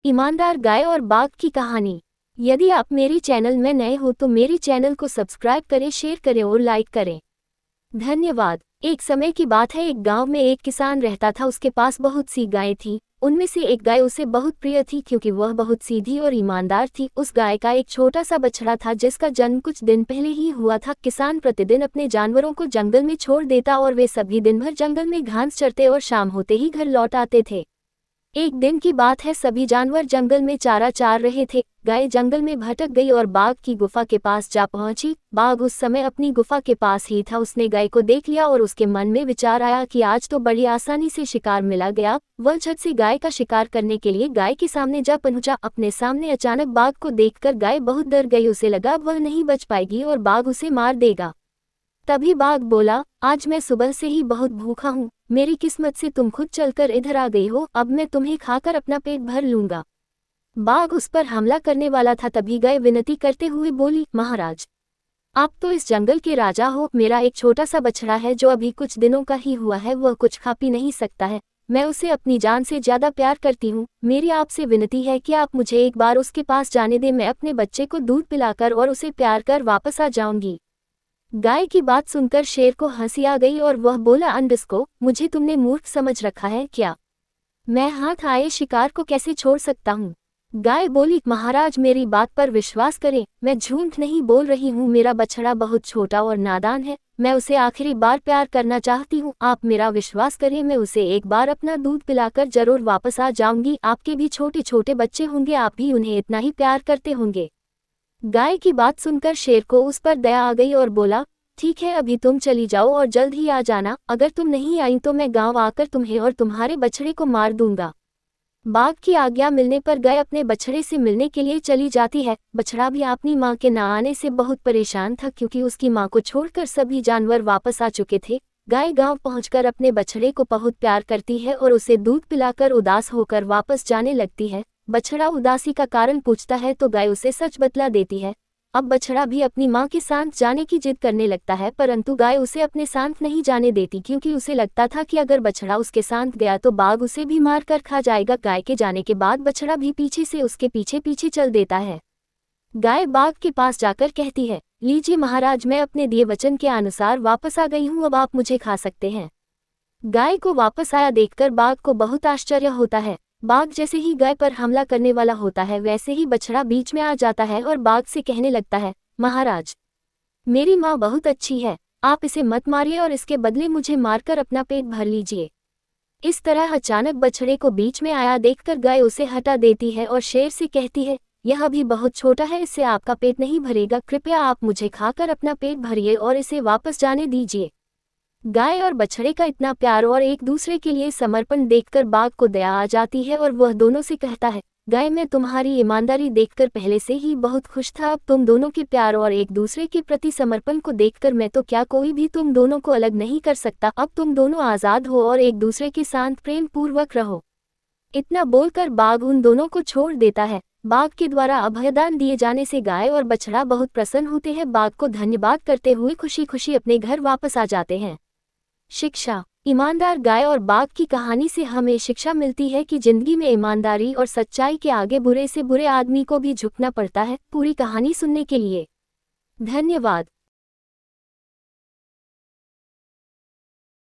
ईमानदार गाय और बाघ की कहानी। यदि आप मेरी चैनल में नए हो तो मेरी चैनल को सब्सक्राइब करें, शेयर करें और लाइक करें। धन्यवाद। एक समय की बात है, एक गांव में एक किसान रहता था। उसके पास बहुत सी गायें थीं। उनमें से एक गाय उसे बहुत प्रिय थी क्योंकि वह बहुत सीधी और ईमानदार थी। उस गाय का एक छोटा सा बछड़ा था जिसका जन्म कुछ दिन पहले ही हुआ था। किसान प्रतिदिन अपने जानवरों को जंगल में छोड़ देता और वे सभी दिन भर जंगल में घास चरते और शाम होते ही घर लौट आते थे। एक दिन की बात है, सभी जानवर जंगल में चारा चार रहे थे। गाय जंगल में भटक गई और बाघ की गुफा के पास जा पहुंची। बाघ उस समय अपनी गुफा के पास ही था। उसने गाय को देख लिया और उसके मन में विचार आया कि आज तो बड़ी आसानी से शिकार मिला गया। वह झट से गाय का शिकार करने के लिए गाय के सामने जा पहुंचा। अपने सामने अचानक बाघ को देखकर गाय बहुत डर गई। उसे लगा वह नहीं बच पाएगी और बाघ उसे मार देगा। तभी बाघ बोला, आज मैं सुबह से ही बहुत भूखा हूँ। मेरी किस्मत से तुम खुद चलकर इधर आ गई हो। अब मैं तुम्हें खाकर अपना पेट भर लूंगा। बाघ उस पर हमला करने वाला था, तभी गाय विनती करते हुए बोली, महाराज, आप तो इस जंगल के राजा हो। मेरा एक छोटा सा बछड़ा है जो अभी कुछ दिनों का ही हुआ है। वह कुछ खा पी नहीं सकता है। मैं उसे अपनी जान से ज्यादा प्यार करती हूँ। मेरी आपसे विनती है कि आप मुझे एक बार उसके पास जाने दें। मैं अपने बच्चे को दूध पिलाकर और उसे प्यार कर वापस आ जाऊंगी। गाय की बात सुनकर शेर को हंसी आ गई और वह बोला, अंडस्को, मुझे तुमने मूर्ख समझ रखा है क्या? मैं हाथ आए शिकार को कैसे छोड़ सकता हूँ? गाय बोली, महाराज, मेरी बात पर विश्वास करें, मैं झूठ नहीं बोल रही हूँ। मेरा बछड़ा बहुत छोटा और नादान है। मैं उसे आखिरी बार प्यार करना चाहती हूँ। आप मेरा विश्वास करें, मैं उसे एक बार अपना दूध पिलाकर जरूर वापस आ जाऊंगी। आपके भी छोटे छोटे बच्चे होंगे, आप भी उन्हें इतना ही प्यार करते होंगे। गाय की बात सुनकर शेर को उस पर दया आ गई और बोला, ठीक है, अभी तुम चली जाओ और जल्द ही आ जाना। अगर तुम नहीं आई तो मैं गांव आकर तुम्हें और तुम्हारे बछड़े को मार दूंगा। बाघ की आज्ञा मिलने पर गाय अपने बछड़े से मिलने के लिए चली जाती है। बछड़ा भी अपनी मां के न आने से बहुत परेशान था क्योंकि उसकी मां को छोड़कर सभी जानवर वापस आ चुके थे। गाय गांव पहुंचकर अपने बछड़े को बहुत प्यार करती है और उसे दूध पिलाकर उदास होकर वापस जाने लगती है। बछड़ा उदासी का कारण पूछता है तो गाय उसे सच बतला देती है। अब बछड़ा भी अपनी मां के साथ जाने की जिद करने लगता है, परंतु गाय उसे अपने साथ नहीं जाने देती क्योंकि उसे लगता था कि अगर बछड़ा उसके साथ गया तो बाघ उसे भी मार कर खा जाएगा। गाय के जाने के बाद बछड़ा भी पीछे से उसके पीछे पीछे चल देता है। गाय बाघ के पास जाकर कहती है, लीजिए महाराज, मैं अपने दिए वचन के अनुसार वापस आ गई हूँ। अब आप मुझे खा सकते हैं। गाय को वापस आया देखकर बाघ को बहुत आश्चर्य होता है। बाघ जैसे ही गाय पर हमला करने वाला होता है वैसे ही बछड़ा बीच में आ जाता है और बाघ से कहने लगता है, महाराज, मेरी माँ बहुत अच्छी है। आप इसे मत मारिए और इसके बदले मुझे मारकर अपना पेट भर लीजिए। इस तरह अचानक बछड़े को बीच में आया देखकर गाय उसे हटा देती है और शेर से कहती है, यह अभी बहुत छोटा है, इससे आपका पेट नहीं भरेगा। कृपया आप मुझे खाकर अपना पेट भरिए और इसे वापस जाने दीजिए। गाय और बछड़े का इतना प्यार और एक दूसरे के लिए समर्पण देखकर बाघ को दया आ जाती है और वह दोनों से कहता है, गाय, मैं तुम्हारी ईमानदारी देखकर पहले से ही बहुत खुश था। अब तुम दोनों के प्यार और एक दूसरे के प्रति समर्पण को देखकर मैं तो क्या, कोई भी तुम दोनों को अलग नहीं कर सकता। अब तुम दोनों आज़ाद हो और एक दूसरे के साथ प्रेम पूर्वक रहो। इतना बोलकर बाघ उन दोनों को छोड़ देता है। बाघ के द्वारा अभयदान दिए जाने से गाय और बछड़ा बहुत प्रसन्न होते हैं। बाघ को धन्यवाद करते हुए खुशी खुशी अपने घर वापस आ जाते हैं। शिक्षा। ईमानदार गाय और बाघ की कहानी से हमें शिक्षा मिलती है कि जिंदगी में ईमानदारी और सच्चाई के आगे बुरे से बुरे आदमी को भी झुकना पड़ता है। पूरी कहानी सुनने के लिए धन्यवाद।